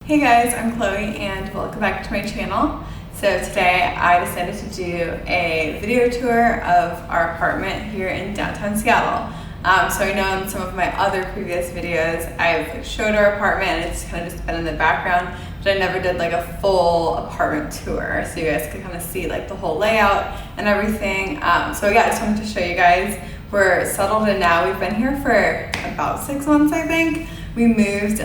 Hey guys, I'm Chloe and welcome back to my channel. So today I decided to do a video tour of our apartment here in downtown Seattle. So I know in some of my other previous videos I've showed our apartment and it's kind of just been in the background, but I never did like a full apartment tour so you guys could kind of see like the whole layout and everything. So yeah, I just wanted to show you guys. We're settled in now. We've been here for about 6 months, I think. We moved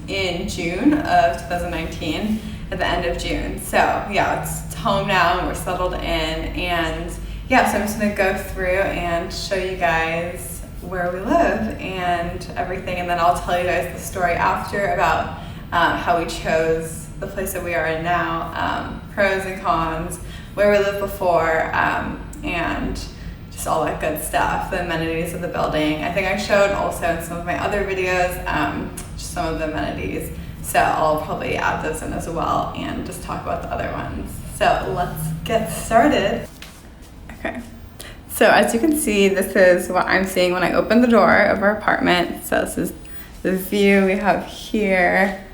in June of 2019, at the end of June. So yeah, it's home now and we're settled in, and yeah, so I'm just gonna go through and show you guys where we live and everything, and then I'll tell you guys the story after about how we chose the place that we are in now, pros and cons, where we lived before, and just all that good stuff, the amenities of the building. I think I showed also in some of my other videos, just some of the amenities. So I'll probably add those in as well and just talk about the other ones. So let's get started. Okay, so as you can see, this is what I'm seeing when I open the door of our apartment. So this is the view we have here.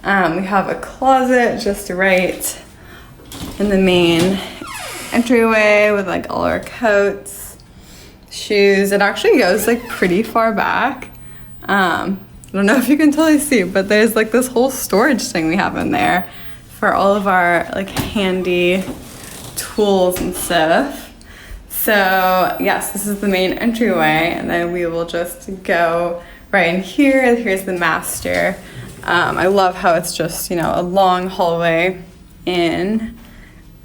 We have a closet just right in the main entryway with like all our coats, shoes. It actually goes like pretty far back. I don't know if you can totally see, but there's like this whole storage thing we have in there for all of our like handy tools and stuff. So yes, this is the main entryway, and then we will just go right in here. Here's the master. I love how it's just, you know, a long hallway in,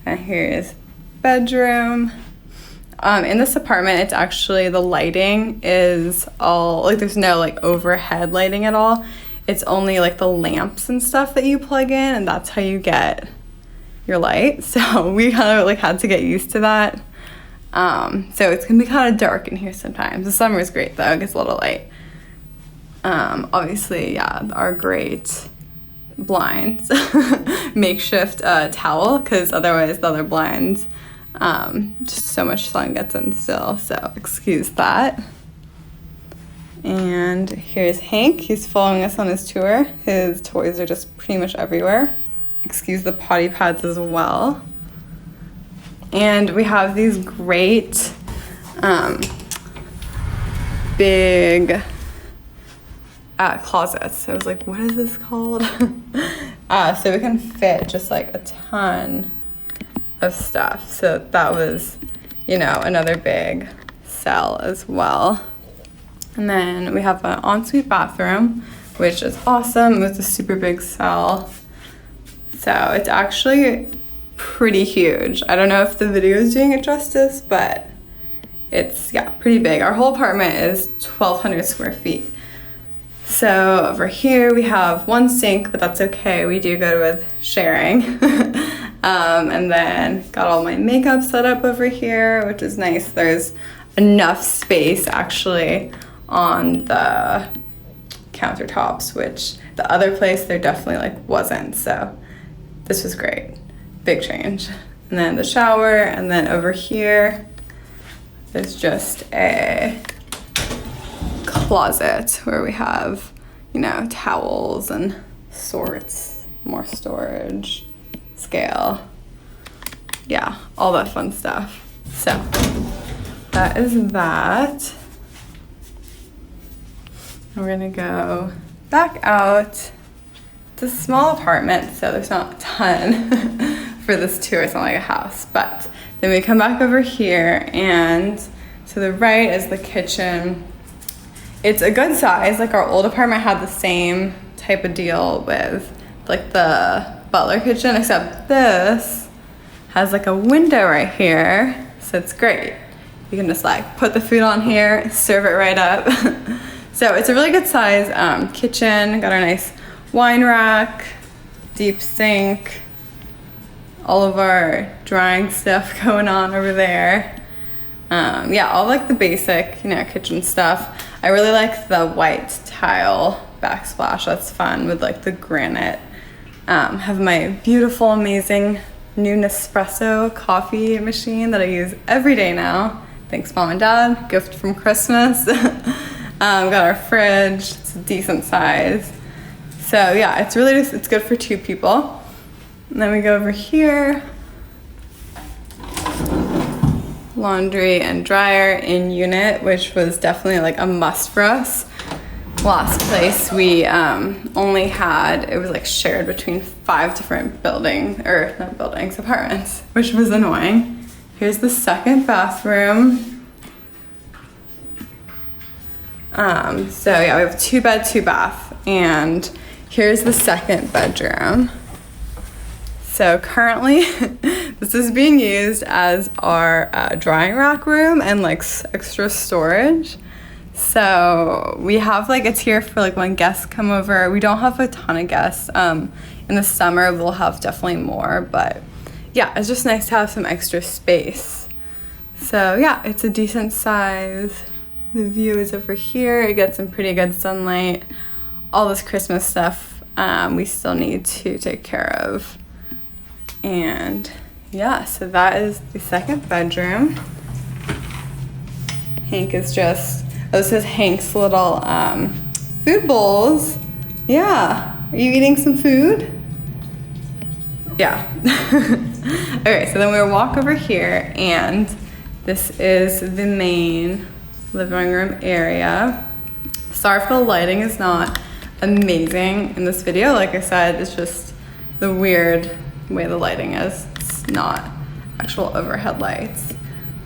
and here is bedroom. In this apartment, it's actually, the lighting is all, like there's no like overhead lighting at all. It's only like the lamps and stuff that you plug in, and that's how you get your light. So we kind of like had to get used to that. So it's gonna be kind of dark in here sometimes. The summer is great though, it gets a little light. Obviously, yeah, our great blinds, makeshift towel, because otherwise the other blinds, just so much sun gets in still, so excuse that. And here's Hank. He's following us on his tour. His toys are just pretty much everywhere. Excuse the potty pads as well. And we have these great big closets. So I was like, what is this called? So we can fit just like a ton of stuff. So that was, you know, another big sell as well. And then we have an ensuite bathroom, which is awesome. It's a super big sell. So it's actually pretty huge. I don't know if the video is doing it justice, but it's, yeah, pretty big. Our whole apartment is 1,200 square feet. So over here we have one sink, but that's okay. We do go with sharing. And then got all my makeup set up over here, which is nice. There's enough space actually on the countertops, which the other place there definitely like wasn't. So this was great, big change. And then the shower, and then over here there's just a closet where we have, you know, towels and sorts, more storage, scale, yeah, all that fun stuff. So that is that. We're gonna go back out. It's a small apartment, so there's not a ton for this tour. It's not like a house, but then we come back over here, and to the right is the kitchen. It's a good size. Like our old apartment had the same type of deal with like the butler kitchen, except this has like a window right here, so it's great. You can just like put the food on here, serve it right up. So it's a really good size kitchen. Got our nice wine rack, deep sink, all of our drying stuff going on over there. Yeah, all like the basic, you know, kitchen stuff. I really like the white tile backsplash. That's fun with like the granite. Have my beautiful, amazing new Nespresso coffee machine that I use every day now. Thanks, Mom and Dad. Gift from Christmas. Got our fridge. It's a decent size. So yeah, it's really just, it's good for 2 people. And then we go over here. Laundry and dryer in unit, which was definitely like a must for us. Last place we only had, it was like shared between 5 different apartments, which was annoying. Here's the second bathroom. So yeah, we have 2 bed, 2 bath, and here's the second bedroom. So currently, this is being used as our drying rack room and like extra storage. So we have like, it's here for like when guests come over. We don't have a ton of guests. In the summer, we'll have definitely more, but yeah, it's just nice to have some extra space. So yeah, it's a decent size. The view is over here. It gets some pretty good sunlight. All this Christmas stuff we still need to take care of. And yeah, so that is the second bedroom. Hank is just, this is Hank's little food bowls. Yeah, are you eating some food? Yeah. Okay, so then we'll walk over here, and this is the main living room area. Sorry if the lighting is not amazing in this video. Like I said, it's just the weird way the lighting is. It's not actual overhead lights.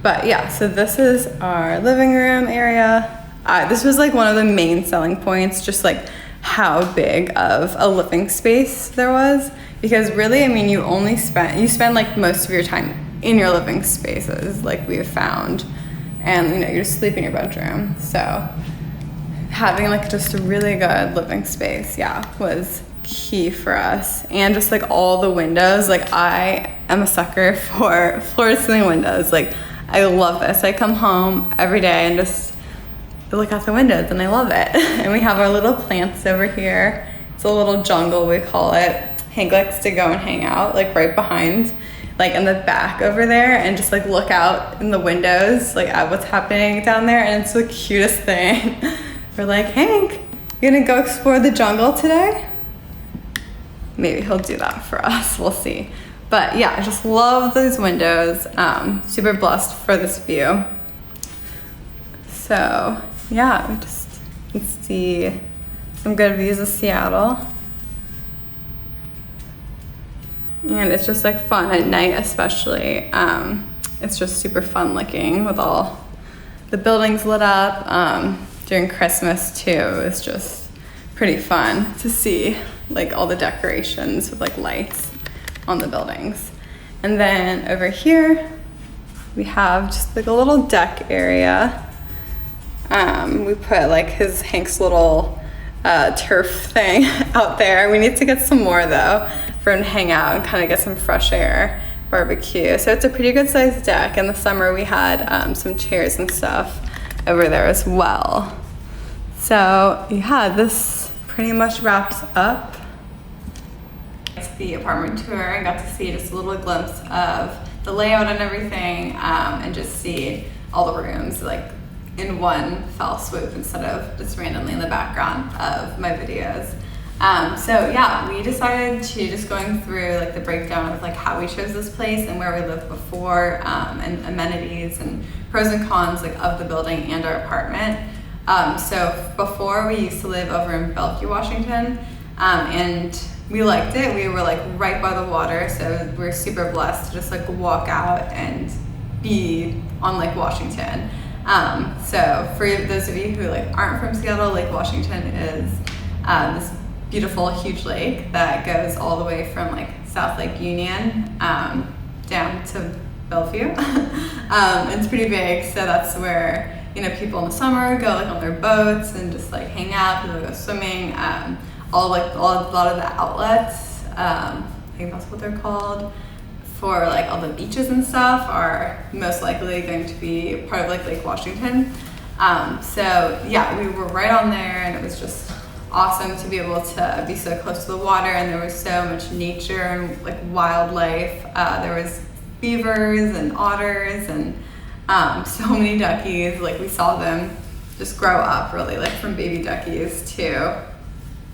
But yeah, so this is our living room area. This was like one of the main selling points, just like how big of a living space there was. Because really, I mean, you spend like most of your time in your living spaces, like we have found. And you know, you just sleep in your bedroom. So having like just a really good living space, yeah, was key for us. And just like all the windows, like I am a sucker for floor to ceiling windows. Like I love this. I come home every day and just look out the windows and I love it. And we have our little plants over here. It's a little jungle, we call it. Hank likes to go and hang out like right behind, like in the back over there, and just like look out in the windows like at what's happening down there. And it's the cutest thing. We're like, Hank, you gonna go explore the jungle today? Maybe he'll do that for us, we'll see. But yeah, I just love those windows. Super blessed for this view. So yeah, we just can see some good views of Seattle. And it's just like fun at night especially. It's just super fun looking with all the buildings lit up. During Christmas too, it's just pretty fun to see like all the decorations with like lights on the buildings. And then over here, we have just like a little deck area. We put like Hank's little turf thing out there. We need to get some more though for him to hang out and kind of get some fresh air, barbecue. So it's a pretty good sized deck. In the summer we had some chairs and stuff over there as well. So yeah, this pretty much wraps up the apartment tour. I got to see just a little glimpse of the layout and everything, and just see all the rooms like in one fell swoop instead of just randomly in the background of my videos. So yeah, we decided to just going through like the breakdown of like how we chose this place and where we lived before, and amenities and pros and cons like of the building and our apartment. So before we used to live over in Bellevue, Washington, and we liked it. We were like right by the water, so we're super blessed to just like walk out and be on Lake Washington. So for those of you who like aren't from Seattle, Lake Washington is this beautiful huge lake that goes all the way from like South Lake Union down to Bellevue. It's pretty big, so that's where, you know, people in the summer go like on their boats and just like hang out. People go swimming. A lot of the outlets, I think that's what they're called, for like all the beaches and stuff are most likely going to be part of like Lake Washington. So yeah, we were right on there, and it was just awesome to be able to be so close to the water, and there was so much nature and like wildlife. There was beavers and otters and so many duckies. Like we saw them just grow up really, like from baby duckies to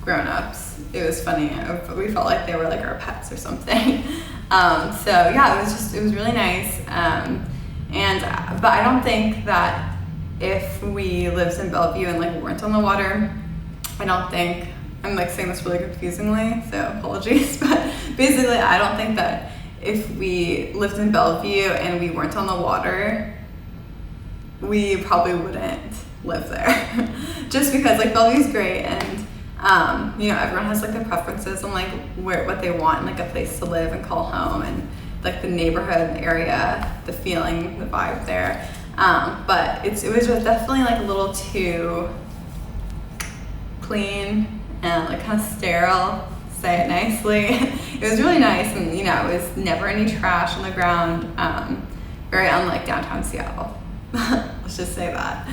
grown-ups. It was funny. We felt like they were like our pets or something. So yeah, it was really nice. But I don't think that if we lived in Bellevue and like weren't on the water, I don't think, I'm like saying this really confusingly, so apologies, but basically I don't think that if we lived in Bellevue and we weren't on the water, we probably wouldn't live there. Just because like Bellevue's great, and everyone has like their preferences on like what they want in like a place to live and call home, and like the neighborhood area, the feeling, the vibe there. But it was just definitely like a little too clean and like kind of sterile, say it nicely. It was really nice, and it was never any trash on the ground. Very unlike downtown Seattle. Let's just say that.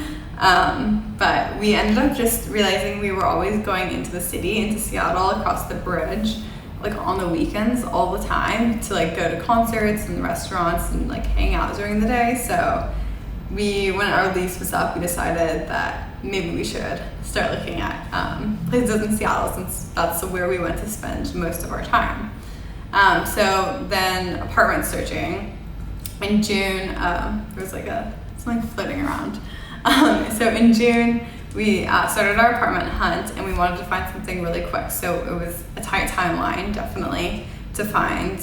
But we ended up just realizing we were always going into the city, into Seattle, across the bridge, like on the weekends all the time, to like go to concerts and restaurants and like hang out during the day. So when our lease was up, we decided that maybe we should start looking at places in Seattle, since that's where we went to spend most of our time. So then apartment searching in June, there was like something floating around. So in June, we started our apartment hunt, and we wanted to find something really quick. So it was a tight timeline, definitely, to find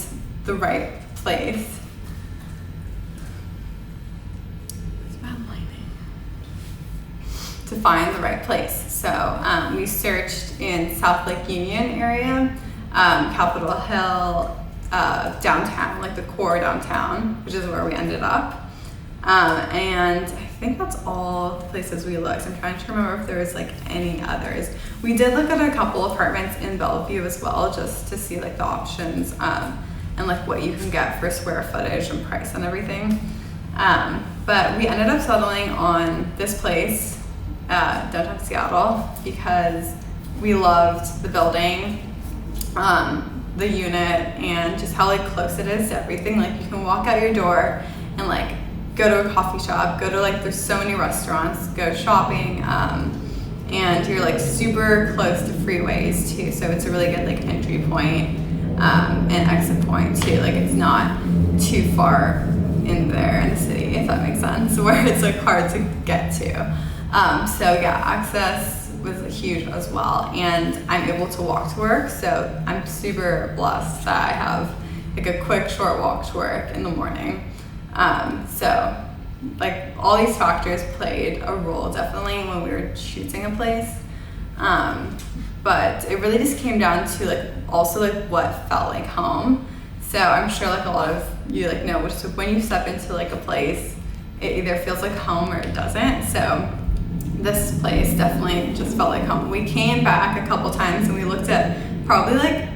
the right place. To find the right place. So we searched in South Lake Union area, Capitol Hill, downtown, like the core downtown, which is where we ended up. And I think that's all the places we looked. I'm trying to remember if there was like any others. We did look at a couple apartments in Bellevue as well, just to see like the options and like what you can get for square footage and price and everything. But we ended up settling on this place, downtown Seattle, because we loved the building, the unit, and just how like close it is to everything. Like you can walk out your door and like go to a coffee shop, go to like, there's so many restaurants, go shopping, and you're like super close to freeways too. So it's a really good like entry point and exit point too. Like it's not too far in there in the city, if that makes sense, where it's like hard to get to. So yeah, access was huge as well, and I'm able to walk to work, so I'm super blessed that I have like a quick short walk to work in the morning. So like all these factors played a role definitely when we were choosing a place. But it really just came down to like also like what felt like home. So I'm sure like a lot of you like know, so when you step into like a place, it either feels like home or it doesn't. So this place definitely just felt like home. We came back a couple times and we looked at probably like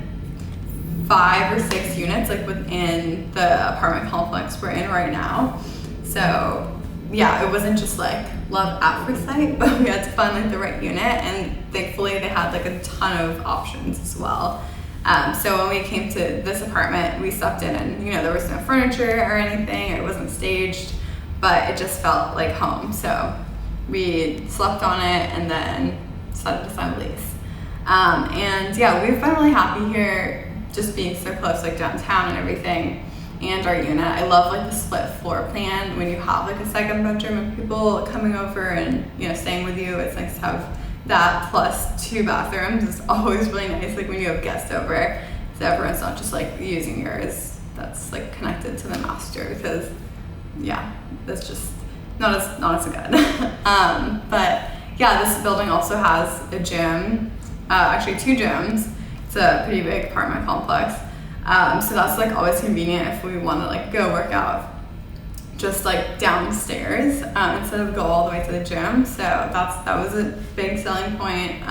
5 or 6 units like within the apartment complex we're in right now. So yeah, it wasn't just like love at first sight, but we had to find like the right unit, and thankfully they had like a ton of options as well. So when we came to this apartment, we slept in, and there was no furniture or anything, it wasn't staged, but it just felt like home. So we slept on it and then decided to sign a lease. And yeah, we've been really happy here, just being so close like downtown and everything, and our unit. I love like the split floor plan when you have like a second bedroom and people coming over and staying with you. It's nice to have that plus 2 bathrooms. It's always really nice like when you have guests over, so everyone's not just like using yours that's like connected to the master, because yeah, that's just not as good. But yeah, this building also has a gym, actually 2 gyms. It's a pretty big apartment complex. So that's like always convenient if we want to like go work out just like downstairs instead of go all the way to the gym. So that was a big selling point.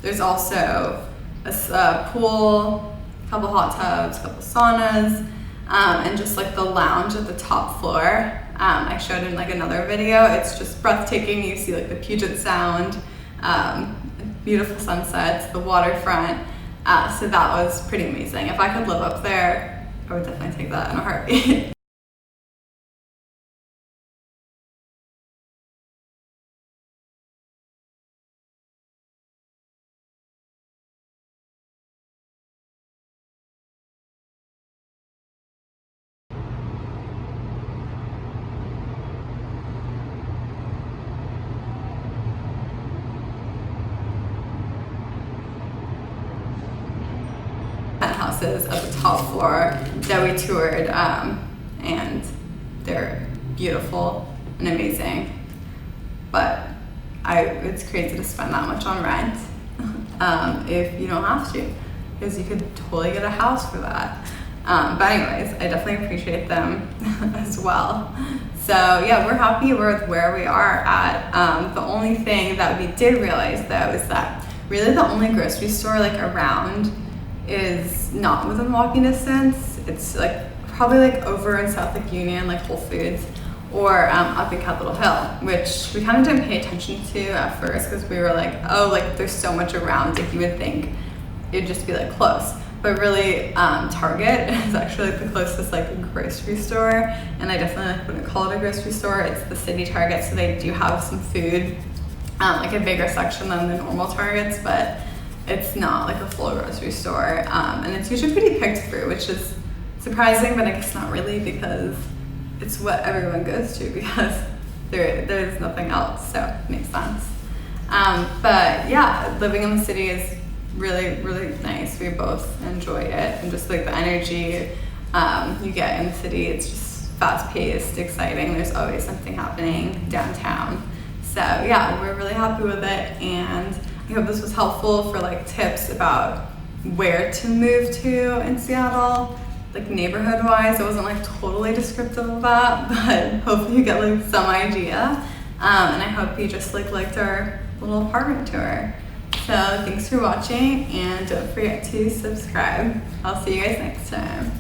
There's also a pool, a couple hot tubs, a couple saunas, and just like the lounge at the top floor. I showed in like another video. It's just breathtaking. You see like the Puget Sound, beautiful sunsets, the waterfront. So that was pretty amazing. If I could live up there, I would definitely take that in a heartbeat. houses at the top floor that we toured, and they're beautiful and amazing. But it's crazy to spend that much on rent if you don't have to, because you could totally get a house for that. But anyways, I definitely appreciate them as well. So yeah, we're happy with where we are at. The only thing that we did realize though is that really the only grocery store like around is not within walking distance. It's like probably like over in South Lake Union, like Whole Foods, or up in Capitol Hill, which we kind of didn't pay attention to at first because we were like, oh, like there's so much around, like you would think it'd just be like close. But really, Target is actually like the closest like grocery store, and I definitely like wouldn't call it a grocery store. It's the city Target, so they do have some food, like a bigger section than the normal Targets, but it's not like a full grocery store. And it's usually pretty picked through, which is surprising, but I guess not really, because it's what everyone goes to, because there's nothing else, so it makes sense. But yeah, living in the city is really, really nice. We both enjoy it, and just like the energy you get in the city, it's just fast-paced, exciting. There's always something happening downtown. So yeah, we're really happy with it, and I hope this was helpful for like tips about where to move to in Seattle, like neighborhood wise. It wasn't like totally descriptive of that, but hopefully you get like some idea. And I hope you just like liked our little apartment tour. So thanks for watching, and don't forget to subscribe. I'll see you guys next time.